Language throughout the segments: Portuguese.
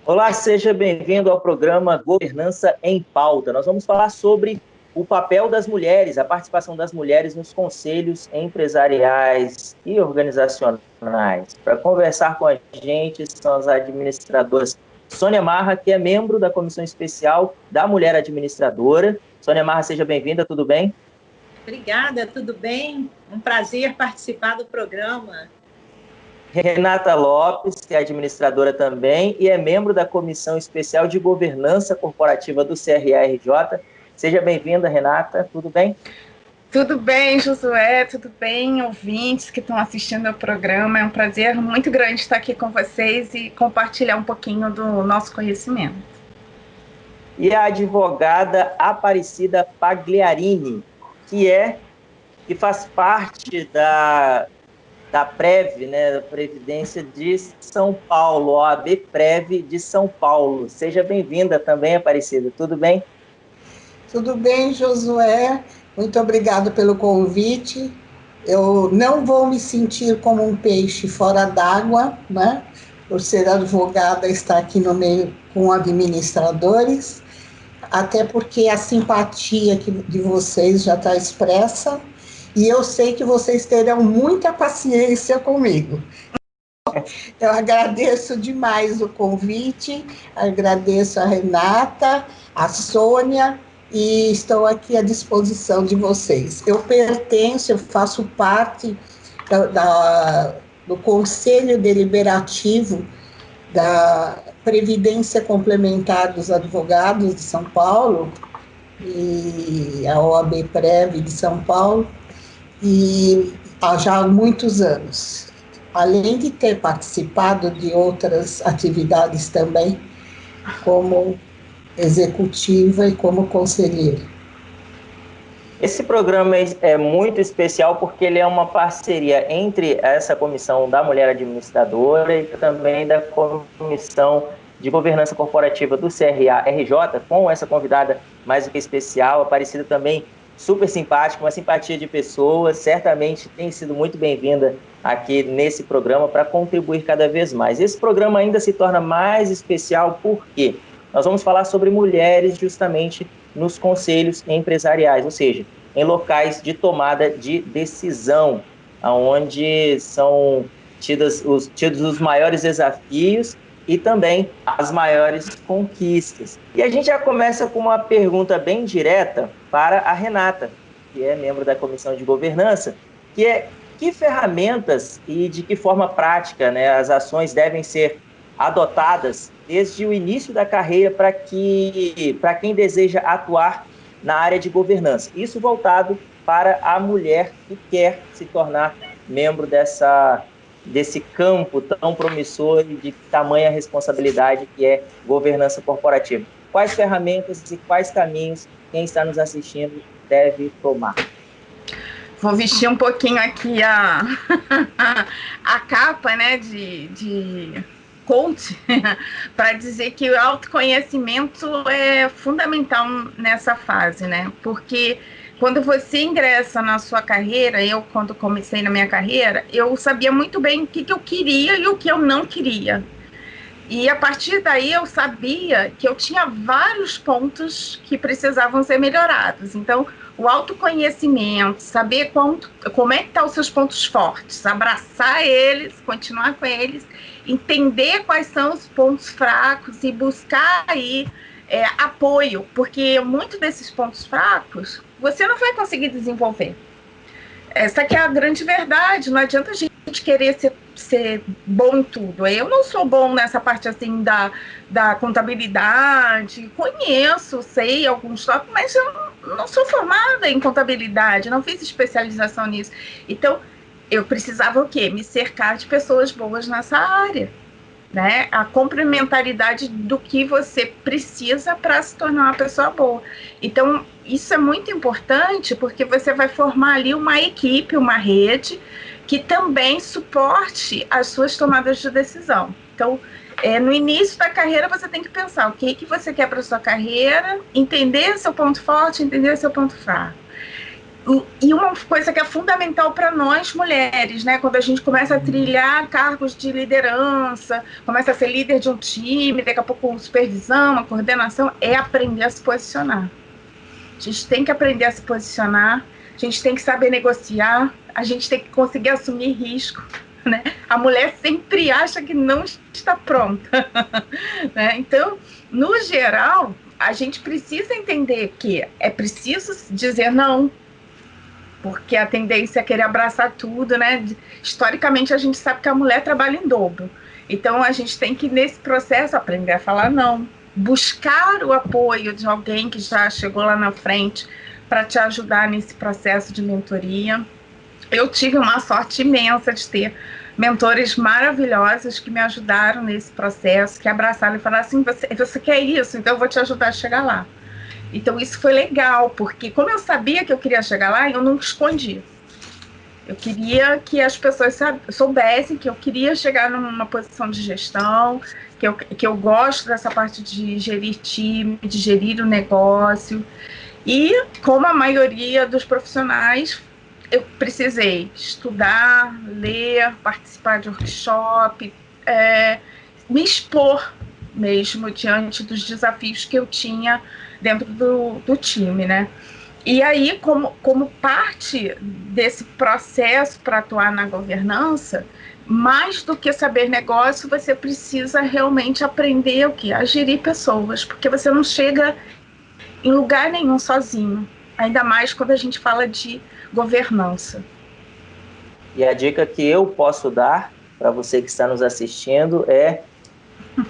Olá, seja bem-vindo ao programa Governança em Pauta. Nós vamos falar sobre o papel das mulheres, a participação das mulheres nos conselhos empresariais e organizacionais. Para conversar com a gente são as administradoras Sônia Marra, que é membro da Comissão Especial da Mulher Administradora. Sônia Marra, seja bem-vinda, tudo bem? Obrigada, tudo bem? Um prazer participar do programa. Renata Lopes, que é administradora também e é membro da Comissão Especial de Governança Corporativa do CRA-RJ. Seja bem-vinda, Renata, tudo bem? Tudo bem, Josué, tudo bem, ouvintes que estão assistindo ao programa. É um prazer muito grande estar aqui com vocês e compartilhar um pouquinho do nosso conhecimento. E a advogada Aparecida Pagliarini, que faz parte da PREV, né, da Previdência de São Paulo, OAB PREV de São Paulo. Seja bem-vinda também, Aparecida, tudo bem? Tudo bem, Josué, muito obrigado pelo convite. Eu não vou me sentir como um peixe fora d'água, né, por ser advogada, estar aqui no meio com administradores, até porque a simpatia de vocês já está expressa, e eu sei que vocês terão muita paciência comigo. Eu agradeço demais o convite, agradeço a Renata, a Sônia, e estou aqui à disposição de vocês. Eu faço parte do Conselho Deliberativo da Previdência Complementar dos Advogados de São Paulo, e a OAB PREV de São Paulo, e já há muitos anos, além de ter participado de outras atividades também, como executiva e como conselheira. Esse programa é muito especial porque ele é uma parceria entre essa comissão da Mulher Administradora e também da Comissão de Governança Corporativa do CRA-RJ, com essa convidada mais do que especial, Aparecida também super simpática, uma simpatia de pessoa, certamente tem sido muito bem-vinda aqui nesse programa para contribuir cada vez mais. Esse programa ainda se torna mais especial porque nós vamos falar sobre mulheres justamente nos conselhos empresariais, ou seja, em locais de tomada de decisão, onde são tidos os maiores desafios e também as maiores conquistas. E a gente já começa com uma pergunta bem direta para a Renata, que é membro da Comissão de Governança, que é: que ferramentas e de que forma prática, né, as ações devem ser adotadas desde o início da carreira para quem deseja atuar na área de governança? Isso voltado para a mulher que quer se tornar membro desse campo tão promissor e de tamanha responsabilidade que é governança corporativa. Quais ferramentas e quais caminhos quem está nos assistindo deve tomar? Vou vestir um pouquinho aqui a capa, né, de coach, para dizer que o autoconhecimento é fundamental nessa fase, né? Porque quando você ingressa na sua carreira, quando comecei na minha carreira, eu sabia muito bem o que eu queria e o que eu não queria. E a partir daí eu sabia que eu tinha vários pontos que precisavam ser melhorados. Então, o autoconhecimento, saber como é que estão os seus pontos fortes, abraçar eles, continuar com eles, entender quais são os pontos fracos e buscar aí apoio, porque muitos desses pontos fracos você não vai conseguir desenvolver. Essa que é a grande verdade, não adianta a gente querer ser bom em tudo. Eu não sou bom nessa parte assim da contabilidade, sei alguns tópicos, mas eu não sou formada em contabilidade, não fiz especialização nisso. Então, eu precisava o quê? Me cercar de pessoas boas nessa área, né? A complementaridade do que você precisa para se tornar uma pessoa boa. Então, isso é muito importante porque você vai formar ali uma equipe, uma rede que também suporte as suas tomadas de decisão. Então, no início da carreira, você tem que pensar o que você quer para a sua carreira, entender seu ponto forte, entender seu ponto fraco. E uma coisa que é fundamental para nós mulheres, né? Quando a gente começa a trilhar cargos de liderança, começa a ser líder de um time, daqui a pouco uma supervisão, uma coordenação, é aprender a se posicionar. A gente tem que aprender a se posicionar, a gente tem que saber negociar, a gente tem que conseguir assumir risco, né? A mulher sempre acha que não está pronta, né? Então, no geral, a gente precisa entender que é preciso dizer não, porque a tendência é querer abraçar tudo, né? Historicamente, a gente sabe que a mulher trabalha em dobro. Então, a gente tem que, nesse processo, aprender a falar não. Buscar o apoio de alguém que já chegou lá na frente para te ajudar nesse processo de mentoria. Eu tive uma sorte imensa de ter mentores maravilhosos que me ajudaram nesse processo, que abraçaram e falaram assim, você quer isso? Então, eu vou te ajudar a chegar lá. Então, isso foi legal, porque como eu sabia que eu queria chegar lá, eu não escondi. Eu queria que as pessoas soubessem que eu queria chegar numa posição de gestão, que eu gosto dessa parte de gerir time, de gerir o negócio. E, como a maioria dos profissionais, eu precisei estudar, ler, participar de workshop, me expor mesmo diante dos desafios que eu tinha dentro do time, né? E aí, como parte desse processo para atuar na governança, mais do que saber negócio, você precisa realmente aprender o quê? A gerir pessoas, porque você não chega em lugar nenhum sozinho, ainda mais quando a gente fala de governança. E a dica que eu posso dar para você que está nos assistindo é: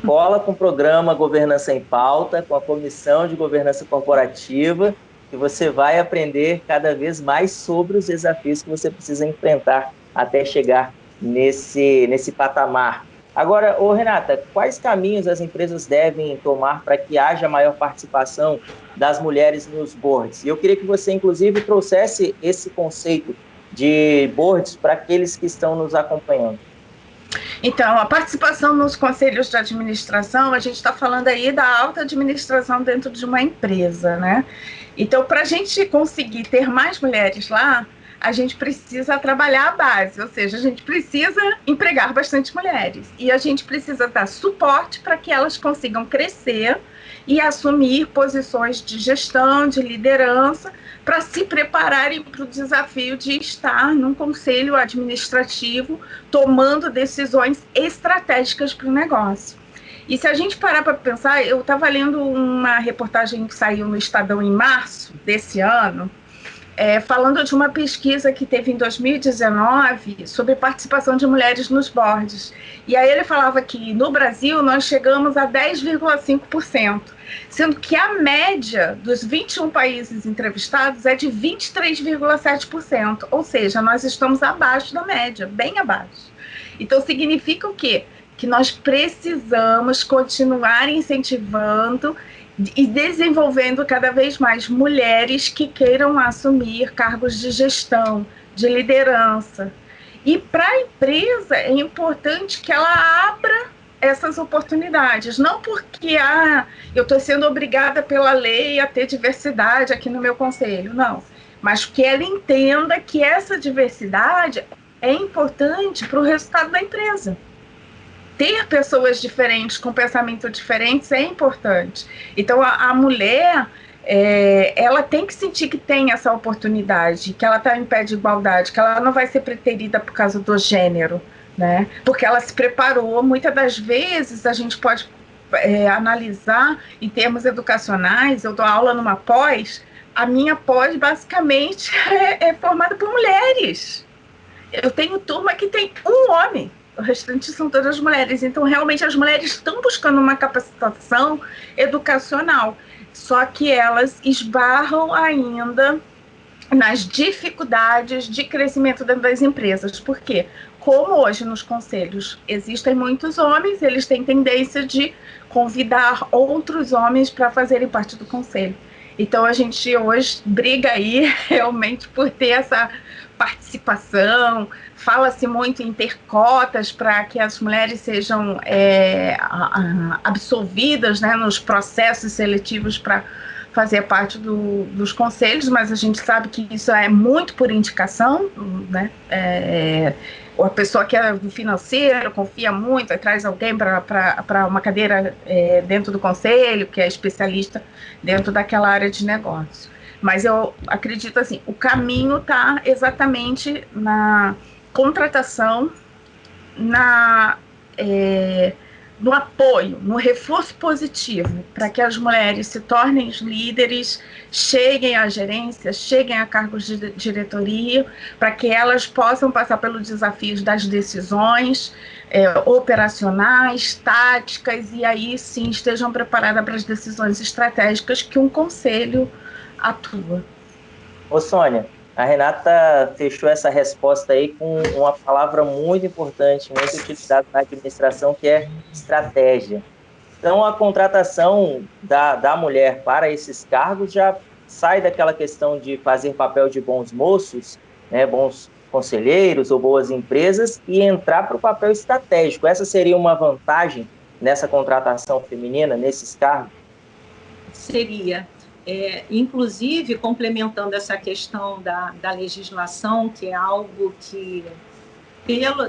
cola com o programa Governança em Pauta, com a Comissão de Governança Corporativa, que você vai aprender cada vez mais sobre os desafios que você precisa enfrentar até chegar nesse patamar. Agora, Renata, quais caminhos as empresas devem tomar para que haja maior participação das mulheres nos boards? E eu queria que você, inclusive, trouxesse esse conceito de boards para aqueles que estão nos acompanhando. Então, a participação nos conselhos de administração, a gente está falando aí da alta administração dentro de uma empresa, né? Então, para a gente conseguir ter mais mulheres lá, a gente precisa trabalhar a base, ou seja, a gente precisa empregar bastante mulheres e a gente precisa dar suporte para que elas consigam crescer e assumir posições de gestão, de liderança, para se prepararem para o desafio de estar num conselho administrativo tomando decisões estratégicas para o negócio. E se a gente parar para pensar, eu estava lendo uma reportagem que saiu no Estadão em março desse ano, falando de uma pesquisa que teve em 2019 sobre participação de mulheres nos boards. E aí ele falava que no Brasil nós chegamos a 10,5%, sendo que a média dos 21 países entrevistados é de 23,7%, ou seja, nós estamos abaixo da média, bem abaixo. Então significa o quê? Que nós precisamos continuar incentivando e desenvolvendo cada vez mais mulheres que queiram assumir cargos de gestão, de liderança. E para a empresa é importante que ela abra essas oportunidades, não porque eu estou sendo obrigada pela lei a ter diversidade aqui no meu conselho, não, mas que ela entenda que essa diversidade é importante para o resultado da empresa. Ter pessoas diferentes, com pensamento diferentes, é importante. Então, a mulher, ela tem que sentir que tem essa oportunidade, que ela está em pé de igualdade, que ela não vai ser preterida por causa do gênero, né? Porque ela se preparou. Muitas das vezes, a gente pode analisar em termos educacionais. Eu dou aula numa pós, a minha pós, basicamente, é formada por mulheres. Eu tenho turma que tem um homem. O restante são todas mulheres. Então, realmente, as mulheres estão buscando uma capacitação educacional. Só que elas esbarram ainda nas dificuldades de crescimento dentro das empresas. Por quê? Como hoje nos conselhos existem muitos homens, eles têm tendência de convidar outros homens para fazerem parte do conselho. Então, a gente hoje briga aí realmente por ter essa participação. Fala-se muito em ter cotas para que as mulheres sejam absolvidas, né, nos processos seletivos para fazer parte dos conselhos, mas a gente sabe que isso é muito por indicação, né? A pessoa que é do financeiro confia muito, aí traz alguém para uma cadeira dentro do conselho, que é especialista dentro daquela área de negócio. Mas eu acredito assim, o caminho está exatamente na contratação, no apoio, no reforço positivo, para que as mulheres se tornem líderes, cheguem à gerência, cheguem a cargos de diretoria, para que elas possam passar pelos desafios das decisões operacionais, táticas, e aí sim estejam preparadas para as decisões estratégicas que um conselho atua. Ô, Sônia, a Renata fechou essa resposta aí com uma palavra muito importante, muito utilizada na administração, que é estratégia. Então, a contratação da mulher para esses cargos já sai daquela questão de fazer papel de bons moços, né, bons conselheiros ou boas empresas, e entrar para o papel estratégico. Essa seria uma vantagem nessa contratação feminina, nesses cargos? Seria. Inclusive, complementando essa questão da legislação, que é algo que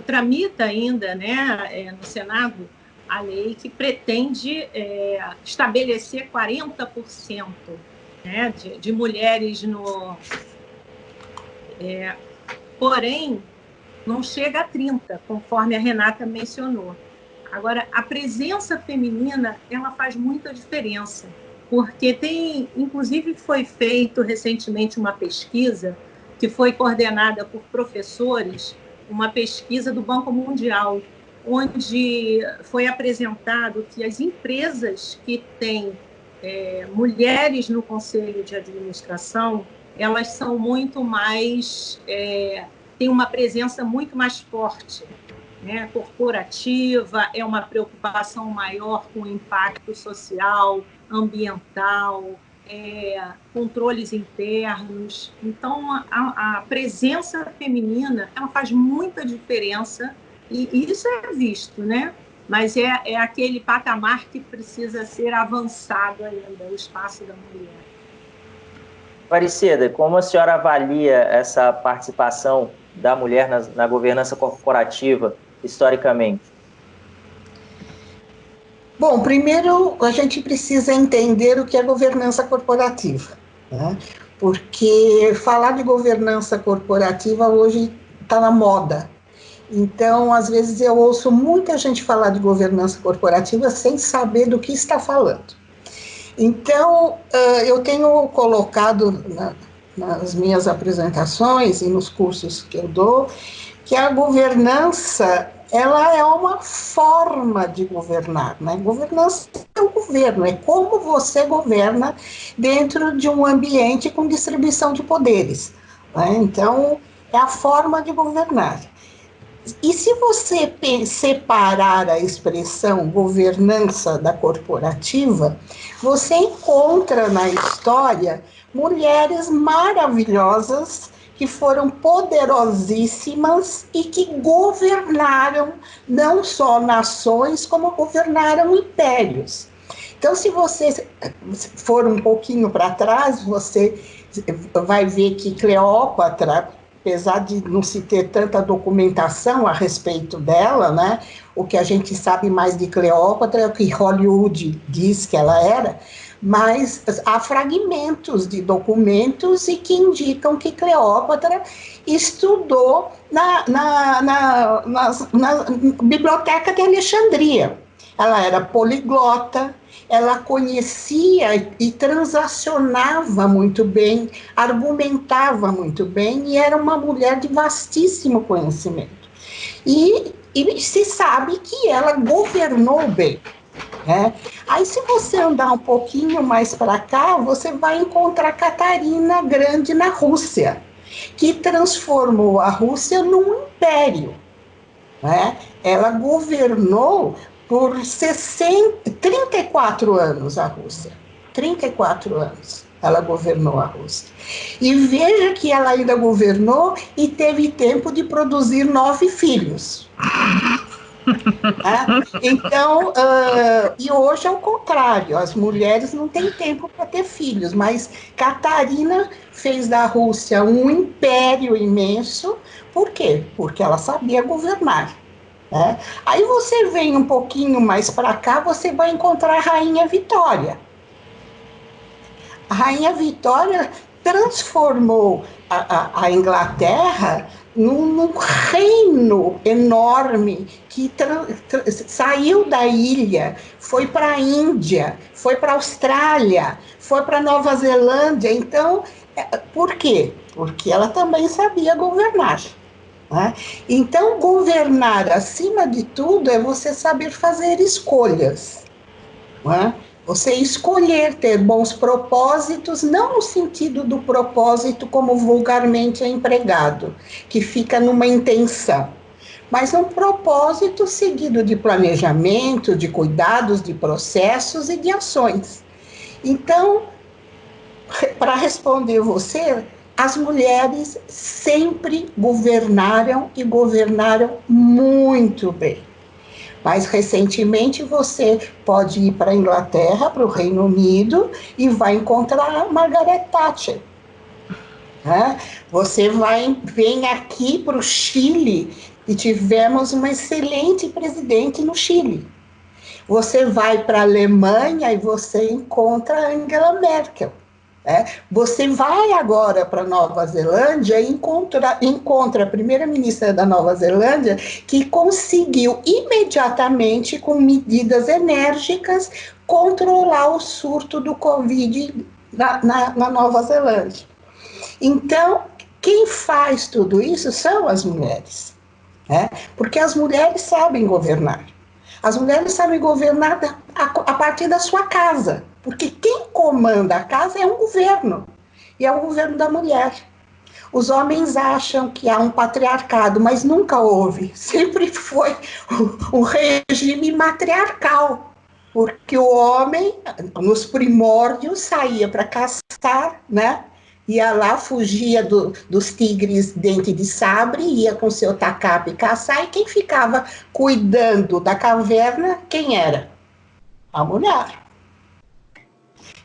tramita ainda, né, no Senado, a lei que pretende estabelecer 40%, né, de mulheres no... porém, não chega a 30%, conforme a Renata mencionou. Agora, a presença feminina, ela faz muita diferença, porque inclusive foi feito recentemente uma pesquisa que foi coordenada por professores, uma pesquisa do Banco Mundial, onde foi apresentado que as empresas que têm mulheres no conselho de administração, elas são muito mais, têm uma presença muito mais forte, né, corporativa, é uma preocupação maior com o impacto social, ambiental, controles internos. Então, a presença feminina, ela faz muita diferença, e isso é visto, né? Mas é aquele patamar que precisa ser avançado ainda, o espaço da mulher. Aparecida, como a senhora avalia essa participação da mulher na governança corporativa, historicamente? Bom, primeiro a gente precisa entender o que é governança corporativa, né? Porque falar de governança corporativa hoje está na moda. Então, às vezes eu ouço muita gente falar de governança corporativa sem saber do que está falando. Então, eu tenho colocado nas minhas apresentações e nos cursos que eu dou, que a governança, ela é uma forma de governar, né? Governança é o governo, é como você governa dentro de um ambiente com distribuição de poderes, né? Então, é a forma de governar. E se você separar a expressão governança da corporativa, você encontra na história mulheres maravilhosas que foram poderosíssimas e que governaram não só nações, como governaram impérios. Então, se você for um pouquinho para trás, você vai ver que Cleópatra, apesar de não se ter tanta documentação a respeito dela, né, o que a gente sabe mais de Cleópatra é o que Hollywood diz que ela era, mas há fragmentos de documentos e que indicam que Cleópatra estudou na Biblioteca de Alexandria. Ela era poliglota, ela conhecia e transacionava muito bem, argumentava muito bem, e era uma mulher de vastíssimo conhecimento. E se sabe que ela governou bem, né? Aí, se você andar um pouquinho mais para cá, você vai encontrar Catarina Grande na Rússia, que transformou a Rússia num império, né? Ela governou por 34 anos a Rússia. 34 anos ela governou a Rússia. E veja que ela ainda governou e teve tempo de produzir 9 filhos. Então, e hoje é o contrário, as mulheres não têm tempo para ter filhos, mas Catarina fez da Rússia um império imenso. Por quê? Porque ela sabia governar. Né? Aí você vem um pouquinho mais para cá, você vai encontrar a Rainha Vitória. A Rainha Vitória transformou a Inglaterra num reino enorme que saiu da ilha, foi para a Índia, foi para a Austrália, foi para Nova Zelândia. Então, por quê? Porque ela também sabia governar. Né? Então, governar, acima de tudo, é você saber fazer escolhas. Né? Você escolher ter bons propósitos, não no sentido do propósito como vulgarmente é empregado, que fica numa intenção, mas um propósito seguido de planejamento, de cuidados, de processos e de ações. Então, para responder você, as mulheres sempre governaram e governaram muito bem. Mas, recentemente, você pode ir para a Inglaterra, para o Reino Unido, e vai encontrar a Margaret Thatcher. Né? Você vem aqui para o Chile, e tivemos uma excelente presidente no Chile. Você vai para a Alemanha e você encontra a Angela Merkel. Você vai agora para Nova Zelândia e encontra a primeira-ministra da Nova Zelândia que conseguiu imediatamente, com medidas enérgicas, controlar o surto do Covid na Nova Zelândia. Então, quem faz tudo isso são as mulheres, porque as mulheres sabem governar. As mulheres sabem governar a partir da sua casa, porque quem comanda a casa é um governo, e é o governo da mulher. Os homens acham que há um patriarcado, mas nunca houve. Sempre foi um regime matriarcal, porque o homem, nos primórdios, saía para caçar, né? Ia lá, fugia dos tigres dente de sabre, ia com seu tacape caçar, e quem ficava cuidando da caverna, quem era? A mulher.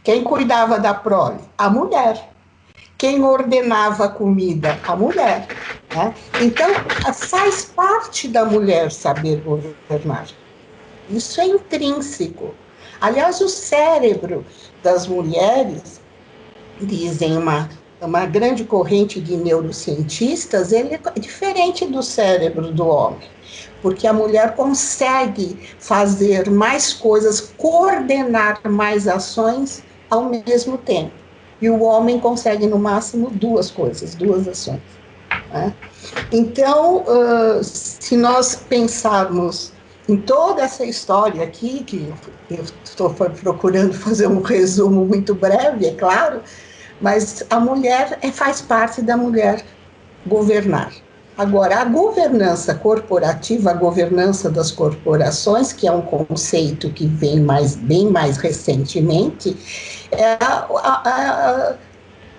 Quem cuidava da prole? A mulher. Quem ordenava a comida? A mulher. Né? Então, faz parte da mulher saber governar. Isso é intrínseco. Aliás, o cérebro das mulheres, dizem uma grande corrente de neurocientistas, ele é diferente do cérebro do homem, porque a mulher consegue fazer mais coisas, coordenar mais ações ao mesmo tempo, e o homem consegue no máximo duas ações. Né? Então, se nós pensarmos em toda essa história aqui, que eu estou procurando fazer um resumo muito breve, é claro, mas a mulher faz parte da mulher governar. Agora, a governança corporativa, a governança das corporações, que é um conceito que vem bem mais recentemente,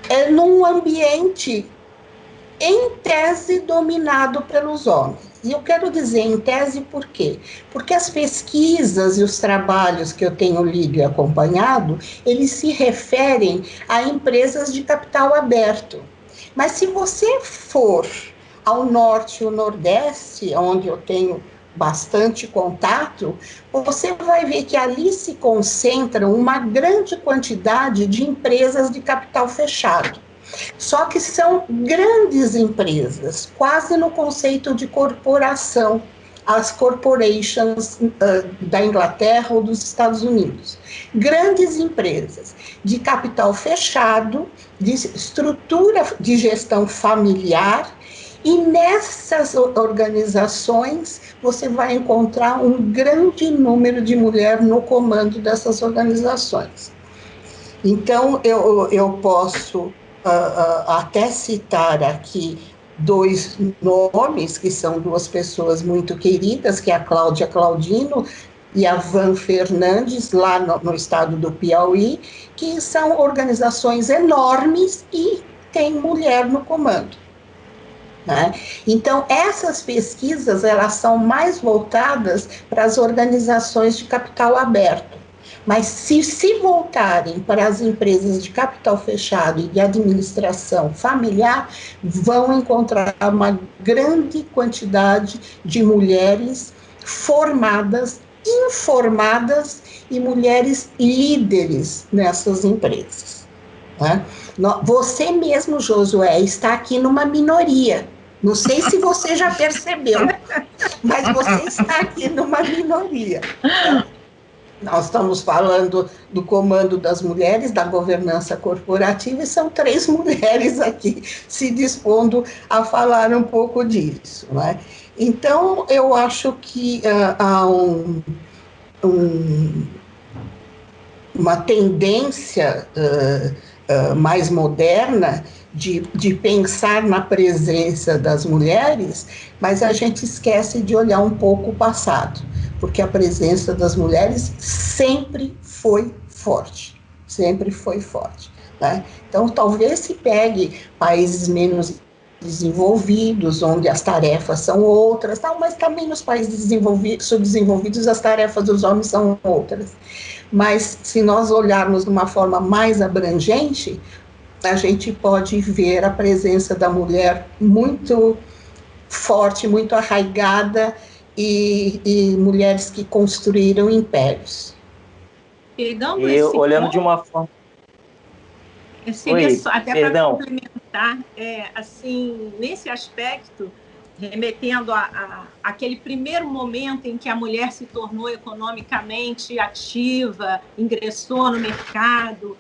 é num ambiente, em tese, dominado pelos homens. E eu quero dizer em tese por quê? Porque as pesquisas e os trabalhos que eu tenho lido e acompanhado, eles se referem a empresas de capital aberto. Mas se você for ao norte e ao nordeste, onde eu tenho bastante contato, você vai ver que ali se concentram uma grande quantidade de empresas de capital fechado. Só que são grandes empresas, quase no conceito de corporação, as corporations da Inglaterra ou dos Estados Unidos. Grandes empresas de capital fechado, de estrutura de gestão familiar, e nessas organizações você vai encontrar um grande número de mulheres no comando dessas organizações. Então, eu posso até citar aqui dois nomes, que são duas pessoas muito queridas, que é a Cláudia Claudino e a Van Fernandes, lá no estado do Piauí, que são organizações enormes e tem mulher no comando. né? Então, essas pesquisas, elas são mais voltadas para as organizações de capital aberto. Mas se voltarem para as empresas de capital fechado e de administração familiar, vão encontrar uma grande quantidade de mulheres formadas, informadas e mulheres líderes nessas empresas, né? Você mesmo, Josué, está aqui numa minoria. Não sei se você já percebeu, mas você está aqui numa minoria, né? Nós estamos falando do comando das mulheres, da governança corporativa, e são 3 mulheres aqui se dispondo a falar um pouco disso, né? Então, eu acho que há uma tendência mais moderna de pensar na presença das mulheres, mas a gente esquece de olhar um pouco o passado, porque a presença das mulheres sempre foi forte, né? Então, talvez se pegue países menos desenvolvidos, onde as tarefas são outras, mas também nos países subdesenvolvidos as tarefas dos homens são outras. Mas, se nós olharmos de uma forma mais abrangente, a gente pode ver a presença da mulher muito forte, muito arraigada, e mulheres que construíram impérios. Pegando E esse olhando ponto, de uma forma... até para complementar, assim, nesse aspecto, remetendo àquele primeiro momento em que a mulher se tornou economicamente ativa, ingressou no mercado,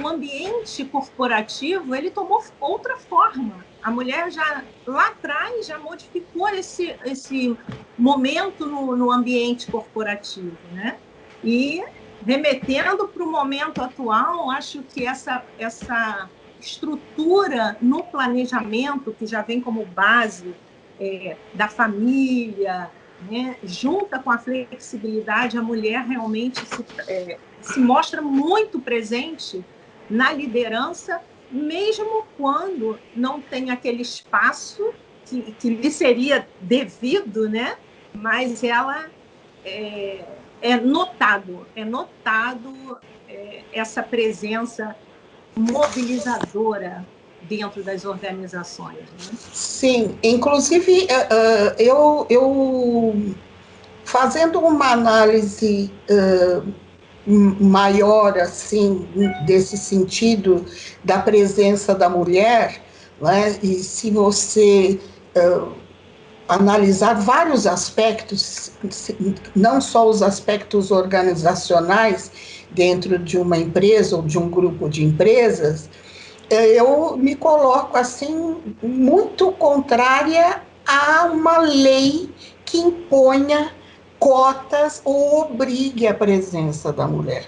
o ambiente corporativo ele tomou outra forma. A mulher já lá atrás já modificou esse momento no ambiente corporativo, né? E remetendo para o momento atual, acho que essa estrutura no planejamento, que já vem como base da família, né, junta com a flexibilidade, a mulher realmente se mostra muito presente na liderança, mesmo quando não tem aquele espaço que lhe seria devido, né? Mas ela é notado essa presença mobilizadora dentro das organizações, né? Sim, inclusive eu fazendo uma análise maior, assim, desse sentido da presença da mulher, né? E se você analisar vários aspectos, não só os aspectos organizacionais dentro de uma empresa ou de um grupo de empresas, eu me coloco, assim, muito contrária a uma lei que imponha cotas ou obrigue a presença da mulher.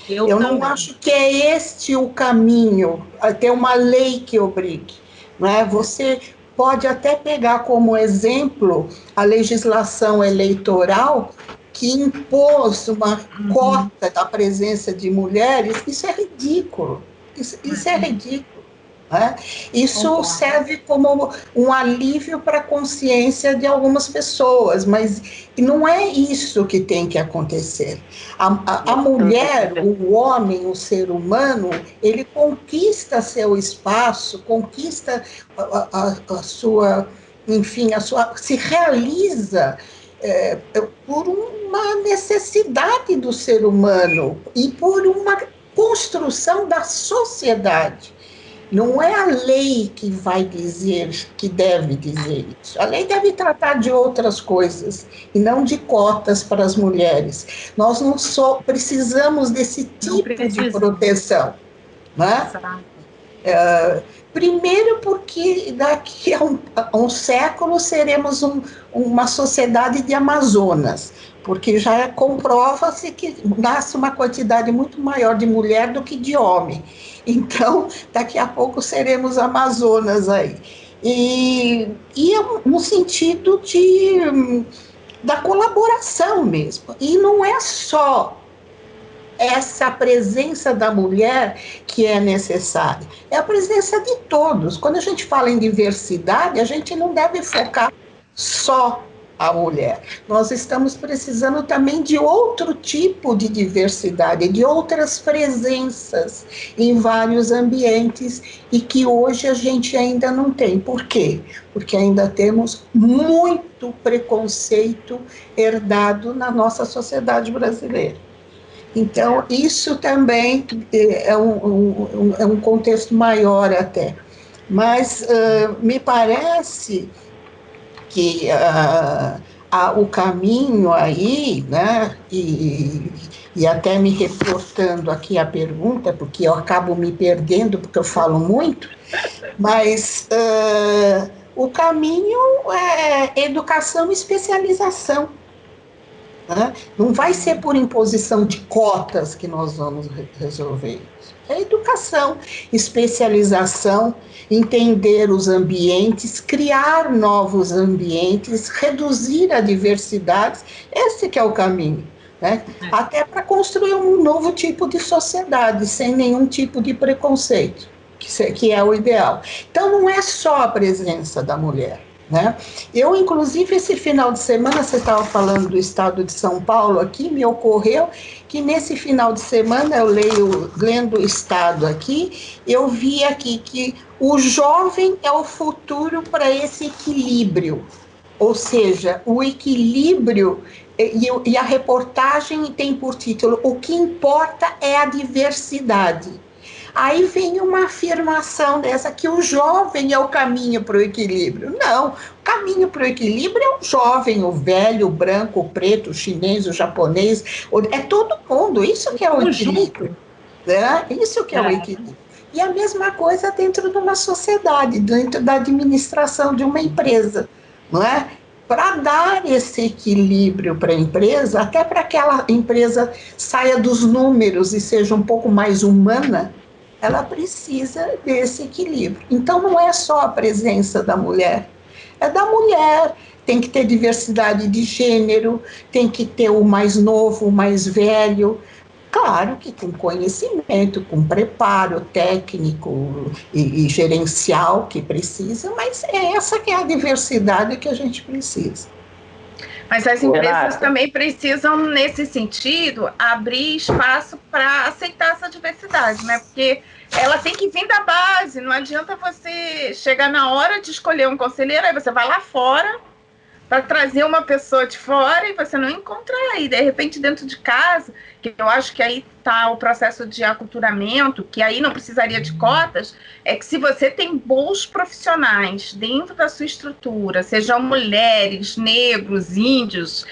Eu não acho que é este o caminho, ter uma lei que obrigue, né? Você pode até pegar como exemplo a legislação eleitoral que impôs uma cota da presença de mulheres. Isso é ridículo, isso é ridículo. Né? Isso serve como um alívio para a consciência de algumas pessoas, mas não é isso que tem que acontecer. A mulher, o homem, o ser humano, ele conquista seu espaço, conquista a sua, enfim, se realiza por uma necessidade do ser humano e por uma construção da sociedade. Não é a lei que vai dizer, que deve dizer isso. A lei deve tratar de outras coisas, e não de cotas para as mulheres. Nós não precisamos desse tipo de proteção. Né? Primeiro porque daqui a um século seremos uma sociedade de Amazonas, porque já comprova-se que nasce uma quantidade muito maior de mulher do que de homem. Então, daqui a pouco seremos Amazonas aí. E no sentido da colaboração mesmo. E não é só essa presença da mulher que é necessária. É a presença de todos. Quando a gente fala em diversidade, a gente não deve focar só a mulher. Nós estamos precisando também de outro tipo de diversidade, de outras presenças em vários ambientes e que hoje a gente ainda não tem. Por quê? Porque ainda temos muito preconceito herdado na nossa sociedade brasileira. Então, isso também é um contexto maior até. Mas me parece que o caminho aí, né, e até me reportando aqui a pergunta, porque eu acabo me perdendo, porque eu falo muito, mas o caminho é educação e especialização. Né? Não vai ser por imposição de cotas que nós vamos resolver isso. É educação, especialização, entender os ambientes, criar novos ambientes, reduzir a diversidade, esse que é o caminho. Né? Até para construir um novo tipo de sociedade, sem nenhum tipo de preconceito, que é o ideal. Então, não é só a presença da mulher. Né? Eu, inclusive, esse final de semana, você estava falando do estado de São Paulo aqui, me ocorreu que nesse final de semana, eu lendo o estado aqui, eu vi aqui que o jovem é o futuro para esse equilíbrio, ou seja, o equilíbrio, e a reportagem tem por título, o que importa é a diversidade. Aí vem uma afirmação dessa, que o jovem é o caminho para o equilíbrio. Não, o caminho para o equilíbrio é o jovem, o velho, o branco, o preto, o chinês, o japonês, é todo mundo, isso que é o equilíbrio. Né? Isso que é o equilíbrio. E a mesma coisa dentro de uma sociedade, dentro da administração de uma empresa, não é? Para dar esse equilíbrio para a empresa, até para que aquela empresa saia dos números e seja um pouco mais humana, ela precisa desse equilíbrio. Então, não é só a presença da mulher, é da mulher, tem que ter diversidade de gênero, tem que ter o mais novo, o mais velho, claro que com conhecimento, com preparo técnico e gerencial que precisa, mas é essa que é a diversidade que a gente precisa. Mas as empresas também precisam, nesse sentido, abrir espaço para aceitar essa diversidade, né? Porque ela tem que vir da base, não adianta você chegar na hora de escolher um conselheiro, aí você vai lá fora para trazer uma pessoa de fora e você não encontra aí, de repente dentro de casa, que eu acho que aí está o processo de aculturamento, que aí não precisaria de cotas, é que se você tem bons profissionais dentro da sua estrutura, sejam mulheres, negros, índios,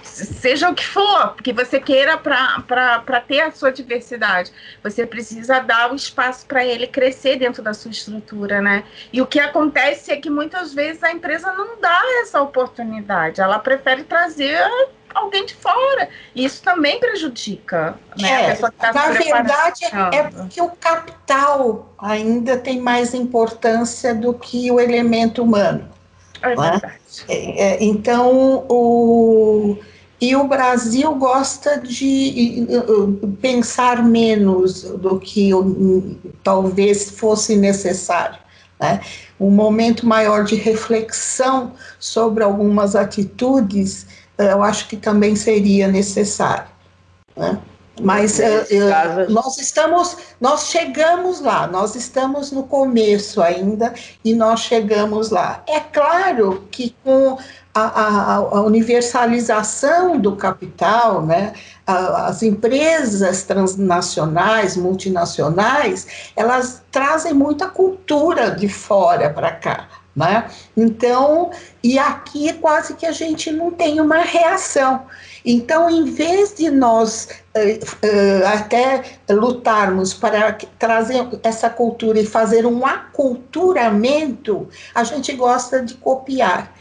seja o que for, que você queira para ter a sua diversidade, você precisa dar o espaço para ele crescer dentro da sua estrutura, né? E o que acontece é que muitas vezes a empresa não dá essa oportunidade, ela prefere trazer alguém de fora, e isso também prejudica, né? A pessoa que tá na verdade, é porque o capital ainda tem mais importância do que o elemento humano. É verdade. Então, e o Brasil gosta de pensar menos do que talvez fosse necessário. Né? Um momento maior de reflexão sobre algumas atitudes, eu acho que também seria necessário. Né? Mas nós chegamos lá, nós estamos no começo ainda e nós chegamos lá. É claro que com a universalização do capital, né, as empresas transnacionais, multinacionais, elas trazem muita cultura de fora para cá. Né? Então, e aqui quase que a gente não tem uma reação. Então, em vez de nós até lutarmos para trazer essa cultura e fazer um aculturamento, a gente gosta de copiar.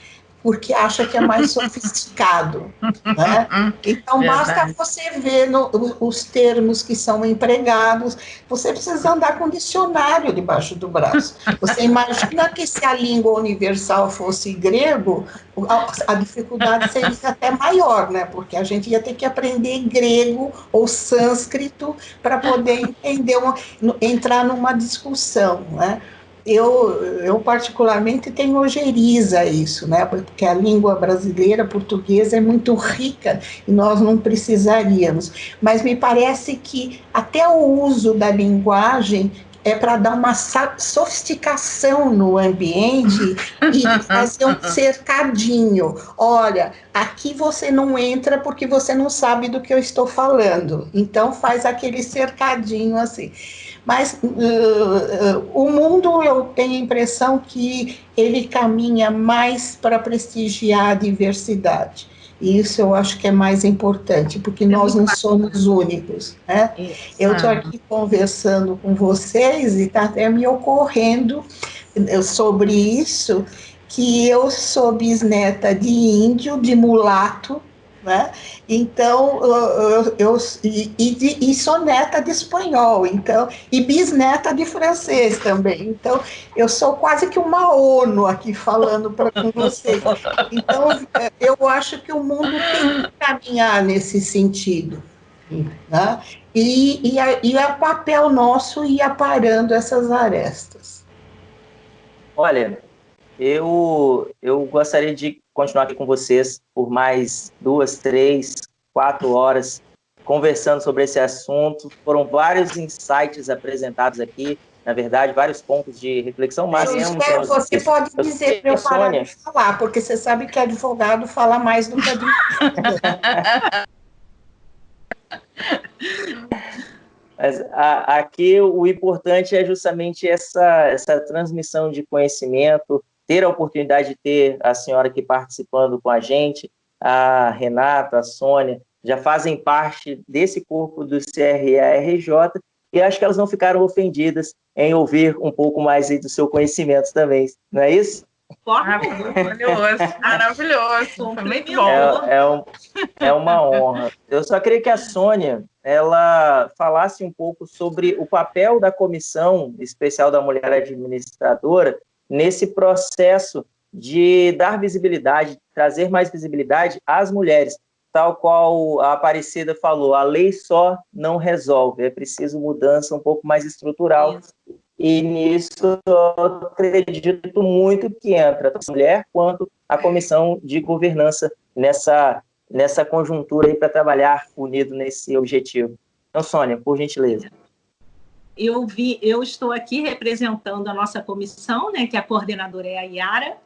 porque acha que é mais sofisticado, né? Então, basta você ver os termos que são empregados, você precisa andar com dicionário debaixo do braço. Você imagina que se a língua universal fosse grego, a dificuldade seria até maior, né? Porque a gente ia ter que aprender grego ou sânscrito para poder entender, entrar numa discussão, né? Eu particularmente tenho ojeriza isso, né? Porque a língua brasileira, portuguesa, é muito rica e nós não precisaríamos. Mas me parece que até o uso da linguagem é para dar uma sofisticação no ambiente e fazer um cercadinho. Olha, aqui você não entra porque você não sabe do que eu estou falando. Então faz aquele cercadinho assim. Mas o mundo, eu tenho a impressão que ele caminha mais para prestigiar a diversidade. E isso eu acho que é mais importante, porque nós não somos únicos, né? Eu estou aqui conversando com vocês e está até me ocorrendo sobre isso, que eu sou bisneta de índio, de mulato, né? Então, e sou neta de espanhol, então, e bisneta de francês também. Então, eu sou quase que uma ONU aqui falando com vocês. Então, eu acho que o mundo tem que caminhar nesse sentido, né? E é papel nosso ir aparando essas arestas. Olha, eu gostaria de continuar aqui com vocês por mais 2, 3, 4 horas conversando sobre esse assunto. Foram vários insights apresentados aqui, na verdade, vários pontos de reflexão. Mas você pode dizer para eu parar de falar, porque você sabe que advogado fala mais do que advogado. Mas aqui o importante é justamente essa transmissão de conhecimento, ter a oportunidade de ter a senhora aqui participando com a gente, a Renata, a Sônia, já fazem parte desse corpo do CRA-RJ, e acho que elas não ficaram ofendidas em ouvir um pouco mais aí do seu conhecimento também, não é isso? Maravilhoso, maravilhoso, foi muito bom. É uma honra. Eu só queria que a Sônia ela falasse um pouco sobre o papel da Comissão Especial da Mulher Administradora nesse processo de dar visibilidade, trazer mais visibilidade às mulheres. Tal qual a Aparecida falou, a lei só não resolve, é preciso mudança um pouco mais estrutural. Isso. E nisso eu acredito muito que entra tanto a mulher quanto a comissão de governança nessa conjuntura aí para trabalhar unido nesse objetivo. Então, Sônia, por gentileza. Eu estou aqui representando a nossa comissão, né, que a coordenadora é a Yara,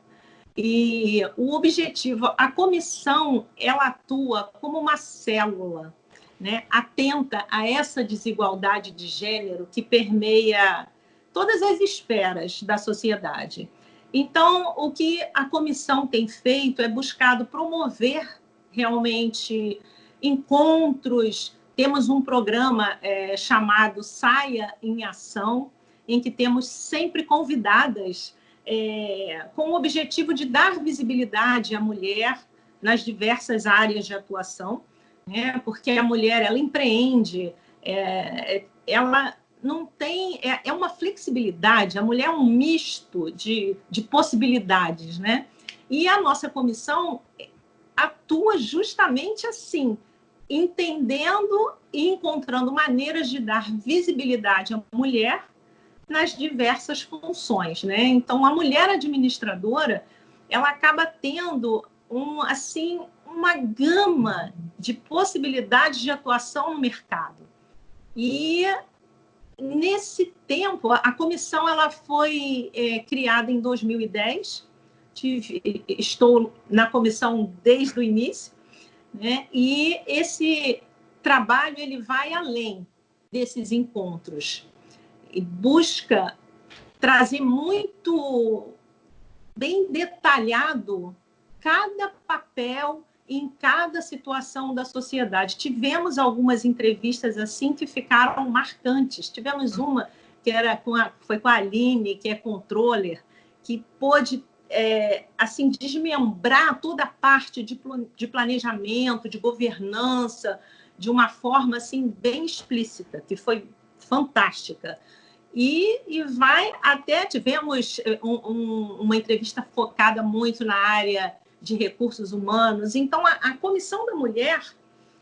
e o objetivo, a comissão, ela atua como uma célula, né, atenta a essa desigualdade de gênero que permeia todas as esferas da sociedade. Então, o que a comissão tem feito é buscado promover realmente encontros. Temos um programa chamado Saia em Ação, em que temos sempre convidadas com o objetivo de dar visibilidade à mulher nas diversas áreas de atuação, né? Porque a mulher, ela empreende, ela não tem... É uma flexibilidade, a mulher é um misto de possibilidades, né? E a nossa comissão atua justamente assim, entendendo e encontrando maneiras de dar visibilidade à mulher nas diversas funções, né? Então, a mulher administradora, ela acaba tendo uma gama de possibilidades de atuação no mercado. E nesse tempo, a comissão ela foi criada em 2010. Estou na comissão desde o início, né? E esse trabalho ele vai além desses encontros e busca trazer muito bem detalhado cada papel em cada situação da sociedade. Tivemos algumas entrevistas assim que ficaram marcantes. Tivemos uma que foi com a Aline, que é controller, que pôde assim, desmembrar toda a parte de planejamento, de governança, de uma forma assim, bem explícita, que foi fantástica. E vai até, tivemos uma entrevista focada muito na área de recursos humanos. Então, a Comissão da Mulher,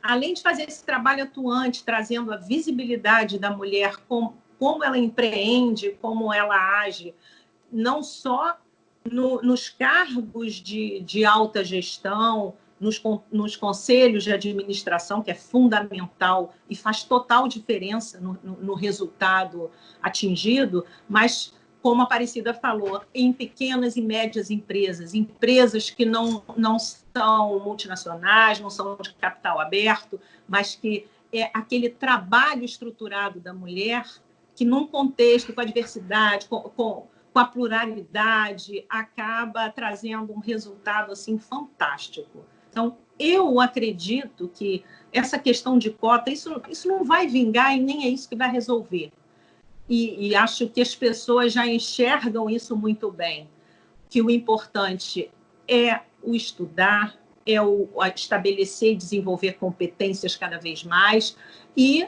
além de fazer esse trabalho atuante, trazendo a visibilidade da mulher, como ela empreende, como ela age, não só nos cargos de alta gestão, nos conselhos de administração, que é fundamental e faz total diferença no resultado atingido, mas, como a Aparecida falou, em pequenas e médias empresas, empresas que não são multinacionais, não são de capital aberto, mas que é aquele trabalho estruturado da mulher que, num contexto com a diversidade, com a pluralidade, acaba trazendo um resultado assim fantástico. Então, eu acredito que essa questão de cota, isso não vai vingar e nem é isso que vai resolver. E acho que as pessoas já enxergam isso muito bem, que o importante é o estudar, é o estabelecer e desenvolver competências cada vez mais e,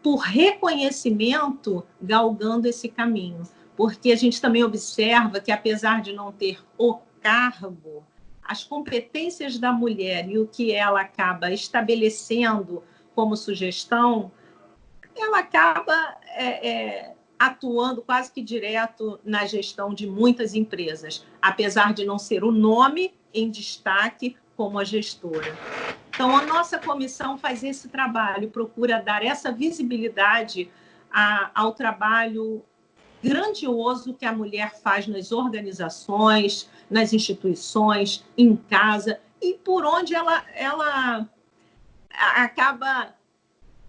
por reconhecimento, galgando esse caminho. Porque a gente também observa que, apesar de não ter o cargo, as competências da mulher e o que ela acaba estabelecendo como sugestão, ela acaba atuando quase que direto na gestão de muitas empresas, apesar de não ser o nome em destaque como a gestora. Então, a nossa comissão faz esse trabalho, procura dar essa visibilidade ao trabalho grandioso que a mulher faz nas organizações, nas instituições, em casa, e por onde ela acaba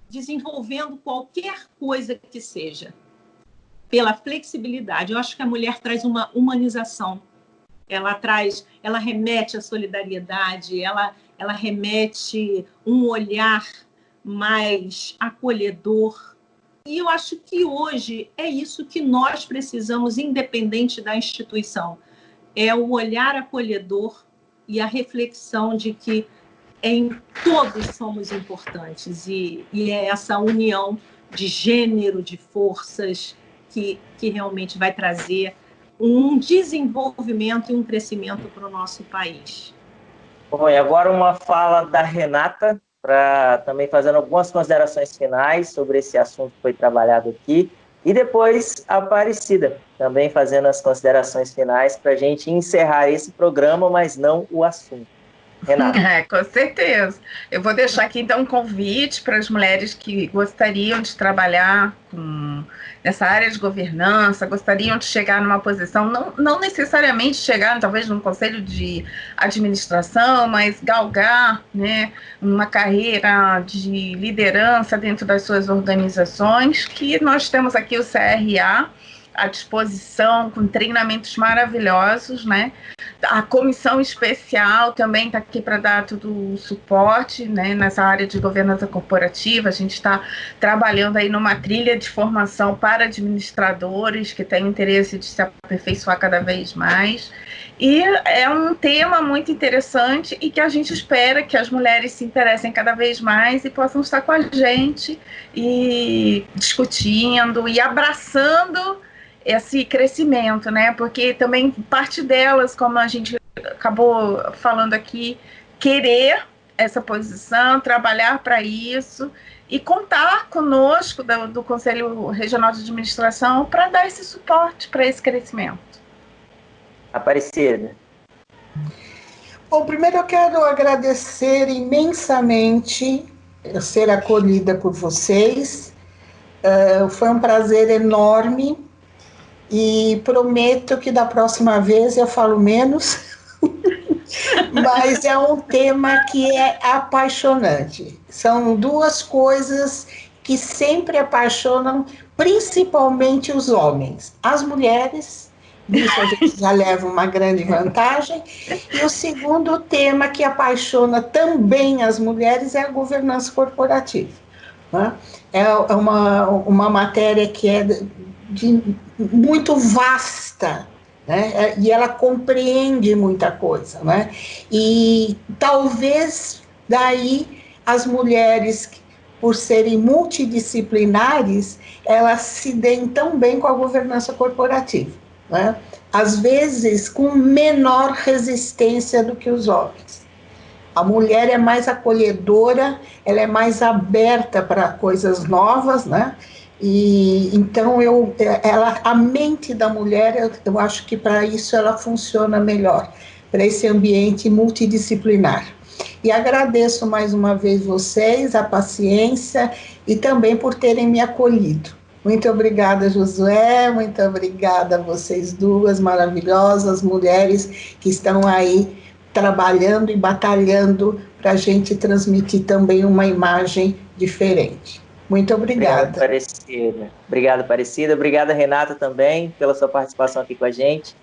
desenvolvendo qualquer coisa que seja, pela flexibilidade. Eu acho que a mulher traz uma humanização, ela remete à solidariedade, ela remete um olhar mais acolhedor. E eu acho que hoje é isso que nós precisamos, independente da instituição. É o olhar acolhedor e a reflexão de que todos somos importantes. E é essa união de gênero, de forças, que realmente vai trazer um desenvolvimento e um crescimento para o nosso país. Bom, e agora uma fala da Renata, para também fazendo algumas considerações finais sobre esse assunto que foi trabalhado aqui, e depois a Aparecida, também fazendo as considerações finais para a gente encerrar esse programa, mas não o assunto. Renata. Com certeza. Eu vou deixar aqui, então, um convite para as mulheres que gostariam de trabalhar nessa área de governança, gostariam de chegar numa posição, não necessariamente chegar, talvez, num conselho de administração, mas galgar, né, uma carreira de liderança dentro das suas organizações, que nós temos aqui o CRA à disposição, com treinamentos maravilhosos, né? A comissão especial também está aqui para dar todo o suporte, né, nessa área de governança corporativa. A gente está trabalhando aí numa trilha de formação para administradores que têm interesse de se aperfeiçoar cada vez mais. E é um tema muito interessante e que a gente espera que as mulheres se interessem cada vez mais e possam estar com a gente e discutindo e abraçando esse crescimento, né? Porque também parte delas, como a gente acabou falando aqui, querer essa posição, trabalhar para isso e contar conosco do Conselho Regional de Administração para dar esse suporte para esse crescimento. Aparecida. Bom, primeiro eu quero agradecer imensamente ser acolhida por vocês. Foi um prazer enorme. E prometo que da próxima vez eu falo menos, mas é um tema que é apaixonante. São duas coisas que sempre apaixonam, principalmente os homens. As mulheres, nisso a gente já leva uma grande vantagem. E o segundo tema que apaixona também as mulheres é a governança corporativa, né? É uma matéria que é muito vasta né? E ela compreende muita coisa, né? E talvez daí as mulheres, por serem multidisciplinares, elas se deem tão bem com a governança corporativa, né? Às vezes com menor resistência do que os homens. A mulher é mais acolhedora, ela é mais aberta para coisas novas, né? E então a mente da mulher, eu acho que para isso ela funciona melhor, para esse ambiente multidisciplinar. E agradeço mais uma vez vocês, a paciência e também por terem me acolhido. Muito obrigada, Josué, muito obrigada a vocês duas maravilhosas mulheres que estão aí trabalhando e batalhando para a gente transmitir também uma imagem diferente. Muito obrigada. Obrigado, Aparecida. Obrigado, Aparecida. Obrigada, Renata, também, pela sua participação aqui com a gente.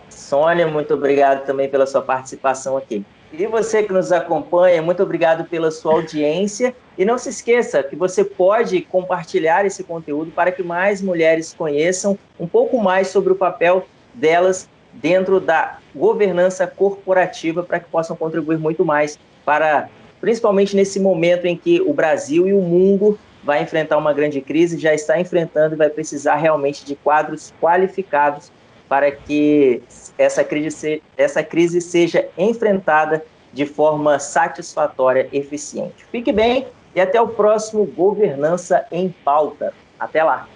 Sônia, muito obrigado também pela sua participação aqui. E você que nos acompanha, muito obrigado pela sua audiência. E não se esqueça que você pode compartilhar esse conteúdo para que mais mulheres conheçam um pouco mais sobre o papel delas dentro da governança corporativa, para que possam contribuir muito mais para, principalmente nesse momento em que o Brasil e o mundo vai enfrentar uma grande crise, já está enfrentando e vai precisar realmente de quadros qualificados para que essa crise seja enfrentada de forma satisfatória, eficiente. Fique bem e até o próximo Governança em Pauta. Até lá!